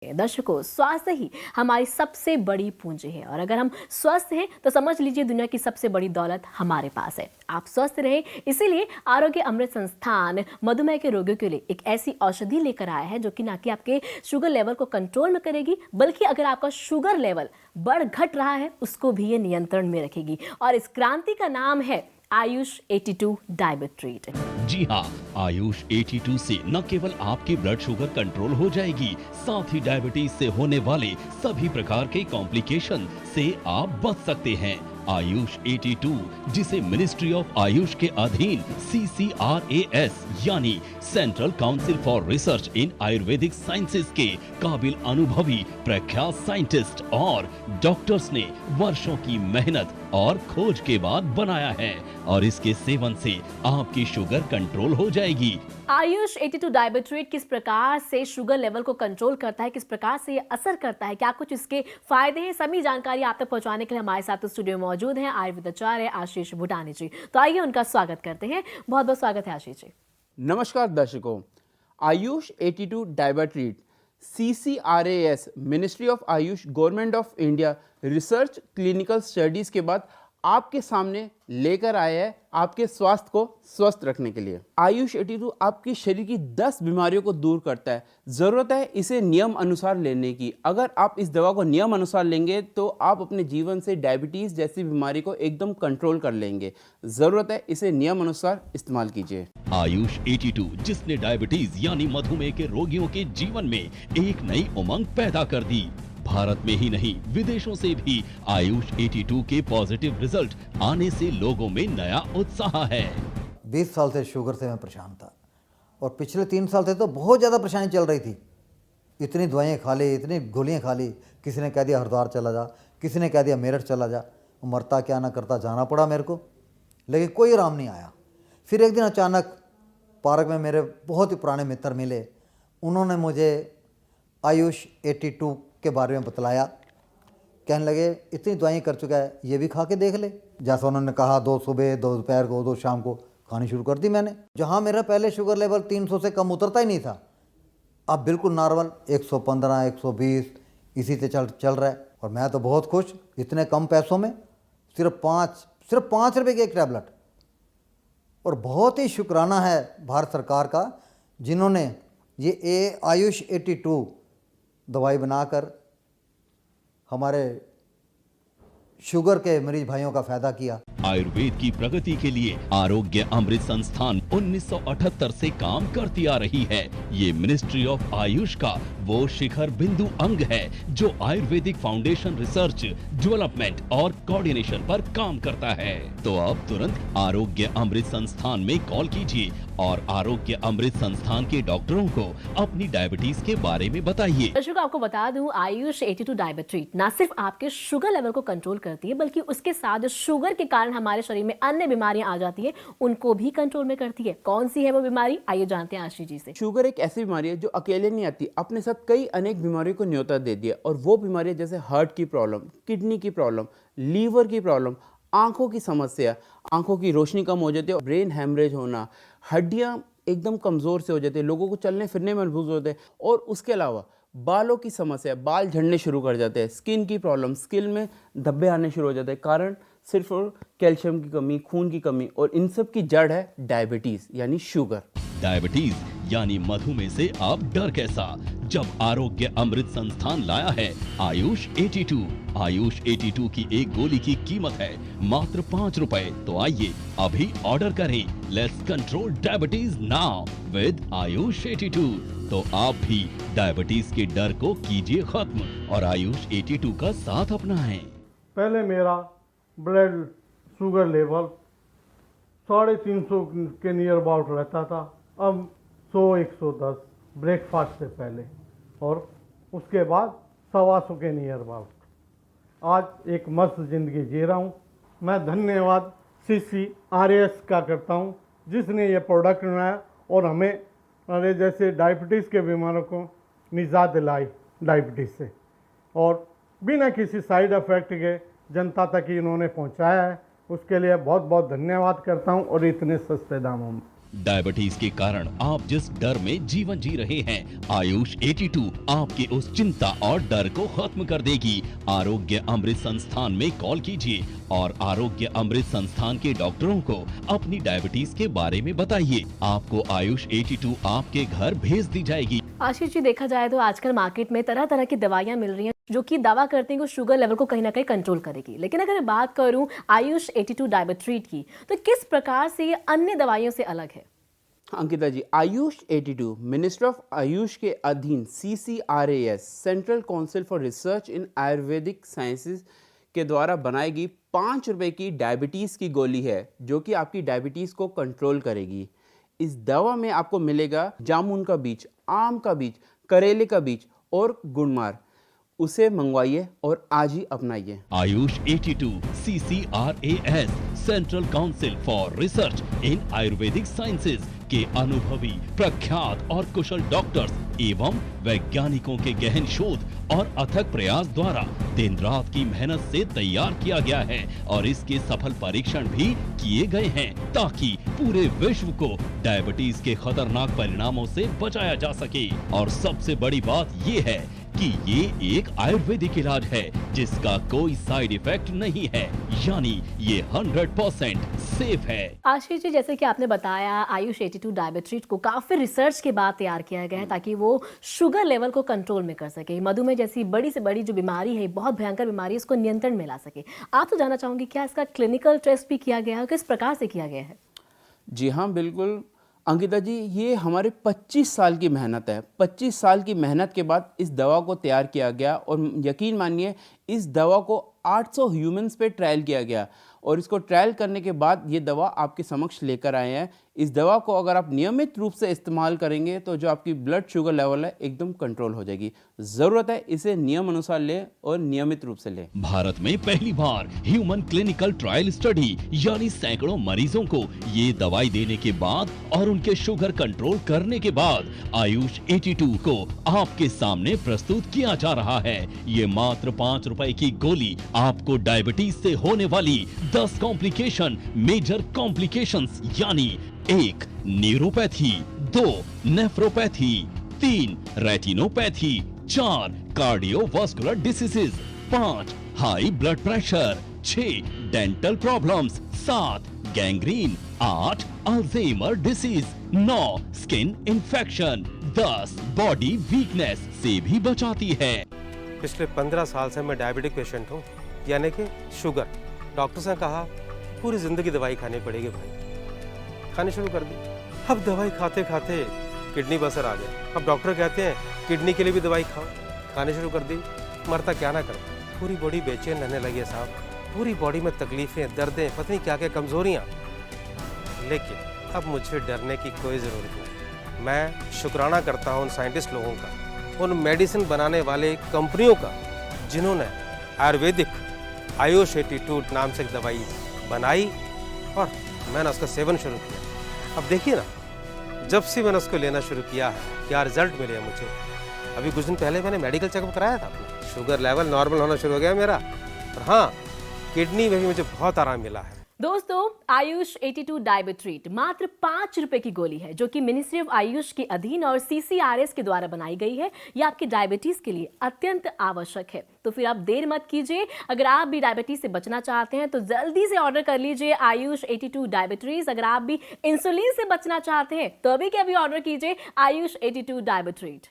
दर्शकों, स्वास्थ्य ही हमारी सबसे बड़ी पूंजी है और अगर हम स्वस्थ हैं तो समझ लीजिए दुनिया की सबसे बड़ी दौलत हमारे पास है। आप स्वस्थ रहें, इसीलिए आरोग्य अमृत संस्थान मधुमेह के रोगियों के लिए एक ऐसी औषधि लेकर आया है जो कि ना कि आपके शुगर लेवल को कंट्रोल में करेगी, बल्कि अगर आपका शुगर लेवल बढ़ घट रहा है उसको भी ये नियंत्रण में रखेगी। और इस क्रांति का नाम है आयुष 82 डायबिट्रीट। जी हाँ, आयुष 82 से न केवल आपकी ब्लड शुगर कंट्रोल हो जाएगी, साथ ही डायबिटीज से होने वाले सभी प्रकार के कॉम्प्लिकेशन से आप बच सकते हैं। आयुष 82, जिसे मिनिस्ट्री ऑफ आयुष के अधीन CCRAS यानी central council for research in Ayurvedic sciences के काबिल अनुभवी प्रख्यात साइंटिस्ट और डॉक्टर्स ने वर्षों की मेहनत और खोज के बाद बनाया है और इसके सेवन से आपकी शुगर कंट्रोल हो जाएगी। आयुष 82 डायबिट्रीट किस प्रकार से शुगर लेवल को कंट्रोल करता है, किस प्रकार से ये असर करता है, क्या कुछ इसके फायदे हैं, सभी जानकारी आप तक पहुंचाने के लिए हमारे साथ स्टूडियो में मौजूद हैं आयुर्वेदाचार्य आशीष भूटानी जी। तो आइए उनका स्वागत करते हैं। बहुत बहुत स्वागत है आशीष जी। नमस्कार दर्शकों, Ayush 82 डायबिट्रीट CCRAS ministry of Ayush government of India research clinical studies के बाद आपके सामने लेकर आया है आपके स्वास्थ्य को स्वस्थ रखने के लिए। आयुष 82 आपके शरीर की 10 बीमारियों को दूर करता है। ज़रूरत है इसे नियम अनुसार लेने की। अगर आप इस दवा को नियम अनुसार लेंगे तो आप अपने जीवन से डायबिटीज़ जैसी बीमारी को एकदम कंट्रोल कर लेंगे। ज़रूरत है इसे नियम अनुसार इस्तेमाल कीजिए। आयुष 82, जिसने डायबिटीज यानी मधुमेह के रोगियों के जीवन में एक नई उमंग पैदा कर दी। भारत में ही नहीं, विदेशों से भी आयुष 82 के पॉजिटिव रिजल्ट आने से लोगों में नया उत्साह है। 20 साल से शुगर से मैं परेशान था और पिछले 3 साल से तो बहुत ज़्यादा परेशानी चल रही थी। इतनी दवाइयाँ खा ली, इतनी गोलियाँ खा ली, किसी ने कह दिया हरिद्वार चला जा, किसी ने कह दिया मेरठ चला जा। मरता क्या ना करता जाना पड़ा मेरे को, लेकिन कोई आराम नहीं आया। फिर एक दिन अचानक पार्क में मेरे बहुत ही पुराने मित्र मिले। उन्होंने मुझे आयुष 82 के बारे में बतलाया। कहने लगे इतनी दवाइयाँ कर चुका है, ये भी खा के देख ले। जैसा उन्होंने कहा 2 सुबह 2 दोपहर को 2 शाम को खानी शुरू कर दी मैंने। जहाँ मेरा पहले शुगर लेवल 300 से कम उतरता ही नहीं था, अब बिल्कुल नॉर्मल 115 120 इसी से चल रहा है। और मैं तो बहुत खुश, इतने कम पैसों में सिर्फ 5 रुपये की एक टैबलेट। और बहुत ही शुक्राना है भारत सरकार का, जिन्होंने ये आयुष 82 दवाई बनाकर हमारे शुगर के मरीज भाइयों का फायदा किया। आयुर्वेद की प्रगति के लिए आरोग्य अमृत संस्थान 1978 से काम करती आ रही है। ये मिनिस्ट्री ऑफ आयुष का वो शिखर बिंदु अंग है जो आयुर्वेदिक फाउंडेशन रिसर्च, डेवलपमेंट और कोऑर्डिनेशन पर काम करता है। तो अब तुरंत आरोग्य अमृत संस्थान में कॉल कीजिए और आरोग्य अमृत संस्थान के डॉक्टरों को अपनी डायबिटीज के बारे में बताइए। दर्शकों, आपको बता दूं, आयुष 82 डायबिट्रीट न सिर्फ आपके शुगर लेवल को कंट्रोल करती है, बल्कि उसके साथ शुगर के कारण हमारे शरीर में अन्य बीमारियां आ जाती है उनको भी कंट्रोल में करती है। कौन सी है वो बीमारी, आइए जानते हैं आशीष जी से। शुगर एक ऐसी बीमारी है जो अकेले नहीं आती, अपने साथ कई अनेक बीमारियों को न्योता दे दिया। और वो बीमारियां जैसे हार्ट की प्रॉब्लम, किडनी की प्रॉब्लम, लीवर की प्रॉब्लम, आंखों की समस्या, आंखों की रोशनी कम हो जाती है, ब्रेन हैमरेज होना, हड्डियां एकदम कमज़ोर से हो जाती है, लोगों को चलने फिरने में मजबूत होते हैं। और उसके अलावा बालों की समस्या, बाल झड़ने शुरू कर जाते हैं, स्किन की प्रॉब्लम, स्किन में धब्बे आने शुरू हो जाते हैं। कारण सिर्फ और कैल्शियम की कमी, खून की कमी, और इन सब की जड़ है डायबिटीज़ यानी शुगर। डायबिटीज यानी मधुमेह से अब डर कैसा, जब आरोग्य अमृत संस्थान लाया है आयुष 82। आयुष 82 की एक गोली की कीमत है मात्र 5 रुपए। तो आइए अभी ऑर्डर करें। Let's control diabetes now with Ayush 82। तो आप भी डायबिटीज के डर को कीजिए खत्म और आयुष 82 का साथ अपनाएं। पहले मेरा ब्लड शुगर लेवल 350 के नियर अबाउट रहता था, अब 100-110 ब्रेकफास्ट से पहले, और उसके बाद 125 के नियर अबाउट। आज एक मस्त ज़िंदगी जी रहा हूँ। मैं धन्यवाद CCRAS का करता हूँ, जिसने ये प्रोडक्ट बनाया और हमें हमारे जैसे डायबिटीज़ के बीमारों को निजात दिलाई डायबिटीज़ से, और बिना किसी साइड इफ़ेक्ट के जनता तक इन्होंने पहुँचाया है। उसके लिए बहुत बहुत धन्यवाद करता हूँ, और इतने सस्ते दामों में। डायबिटीज के कारण आप जिस डर में जीवन जी रहे हैं, आयुष 82 आपके उस चिंता और डर को खत्म कर देगी। आरोग्य अमृत संस्थान में कॉल कीजिए और आरोग्य अमृत संस्थान के डॉक्टरों को अपनी डायबिटीज के बारे में बताइए। आपको आयुष 82 आपके घर भेज दी जाएगी। आशीष जी, देखा जाए तो आजकल मार्केट में तरह तरह की दवाइयां मिल रही हैं जो कि दावा करती हैं कि शुगर लेवल को कहीं ना कहीं कंट्रोल करेगी। लेकिन अगर मैं बात करूं आयुष 82 डायबिट्रीट की, तो किस प्रकार से ये अन्य दवाइयों से अलग है? अंकिता जी, आयुष 82 मिनिस्ट्री ऑफ आयुष के अधीन CCRAS central council for research in Ayurvedic sciences के द्वारा बनाई गई 5 रुपए की डायबिटीज़ की गोली है, जो कि आपकी डायबिटीज़ को कंट्रोल करेगी। इस दवा में आपको मिलेगा जामुन का बीज, आम का बीज, करेले का बीज और गुड़मार। उसे मंगवाइए और आज ही अपनाइए। AYUSH 82 CCRAS central council for research in Ayurvedic sciences के अनुभवी, प्रख्यात और कुशल डॉक्टर्स एवं वैज्ञानिकों के गहन शोध और अथक प्रयास द्वारा दिन रात की मेहनत से तैयार किया गया है और इसके सफल परीक्षण भी किए गए हैं ताकि पूरे विश्व को डायबिटीज के खतरनाक परिणामों से बचाया जा सके। और सबसे बड़ी बात ये है कि ये एक आयुर्वेदिक इलाज है जिसका कोई साइड इफेक्ट नहीं है, यानी ये 100% सेफ है। आशीष जी, जैसे कि आपने बताया आयुष 82 डायबिट्रीट को काफी रिसर्च के बाद तैयार किया गया है ताकि वो शुगर लेवल को कंट्रोल में कर सके, मधुमेह जैसी बड़ी से बड़ी जो बीमारी है, बहुत भयंकर बीमारी है, इसको नियंत्रण में ला सके। आप तो जानना चाहूंगी क्या इसका क्लिनिकल टेस्ट भी किया गया है, किस प्रकार से किया गया है? जी हाँ, बिल्कुल अंकिता जी, ये हमारे 25 साल की मेहनत है। 25 साल की मेहनत के बाद इस दवा को तैयार किया गया और यकीन मानिए इस दवा को 800 ह्यूमंस पे ट्रायल किया गया और इसको ट्रायल करने के बाद ये दवा आपके समक्ष लेकर आए हैं। इस दवा को अगर आप नियमित रूप से इस्तेमाल करेंगे तो जो आपकी ब्लड शुगर लेवल है एकदम कंट्रोल हो जाएगी। ज़रूरत है इसे नियम अनुसार लें और नियमित रूप से लें। भारत में पहली बार ह्यूमन क्लिनिकल ट्रायल स्टडी यानी सैकड़ों मरीजों को ये दवाई देने के बाद और उनके शुगर कंट्रोल करने के बाद आयुष 82 को आपके सामने प्रस्तुत किया जा रहा है। ये मात्र 5 रुपए की गोली आपको डायबिटीज से होने वाली 10 कॉम्प्लिकेशन, मेजर कॉम्प्लिकेशंस यानी 1 neuropathy, 2 nephropathy, 3 retinopathy, 4 cardiovascular diseases, 5 high blood pressure, 6 dental problems, 7 gangrene, 8 Alzheimer disease, 9 skin infection, 10 body weakness से भी बचाती है। पिछले 15 साल से मैं डायबिटिक पेशेंट हूँ, यानी कि शुगर। डॉक्टर ने कहा पूरी ज़िंदगी दवाई खानी पड़ेगी भाई, खानी शुरू कर दी। अब दवाई खाते खाते किडनी बसर आ गया। अब डॉक्टर कहते हैं किडनी के लिए भी दवाई खाओ, खानी शुरू कर दी। मरता क्या ना करे, पूरी बॉडी बेचैन रहने लगी है साहब, पूरी बॉडी में तकलीफ़ें, दर्दें, पता नहीं क्या क्या कमज़ोरियाँ। लेकिन अब मुझे डरने की कोई ज़रूरत नहीं। मैं शुक्राना करता हूँ उन साइंटिस्ट लोगों का, उन मेडिसिन बनाने वाले कंपनियों का जिन्होंने आयुर्वेदिक आयुष 82 नाम से एक दवाई बनाई और मैंने उसका सेवन शुरू किया। अब देखिए ना, जब से मैंने उसको लेना शुरू किया है क्या रिजल्ट मिले मुझे। अभी कुछ दिन पहले मैंने मेडिकल चेकअप कराया था अपना, शुगर लेवल नॉर्मल होना शुरू हो गया मेरा। और हाँ, किडनी में भी मुझे बहुत आराम मिला है। दोस्तों, आयुष 82 डायबिट्रीट मात्र 5 रुपए की गोली है जो कि मिनिस्ट्री ऑफ आयुष के अधीन और CCRAS के द्वारा बनाई गई है। यह आपकी डायबिटीज के लिए अत्यंत आवश्यक है, तो फिर आप देर मत कीजिए। अगर आप भी डायबिटीज से बचना चाहते हैं तो जल्दी से ऑर्डर कर लीजिए आयुष 82 डायबिट्रीज। अगर आप भी इंसुलिन से बचना चाहते हैं तो अभी के अभी ऑर्डर कीजिए आयुष 82 डायबिट्रीट।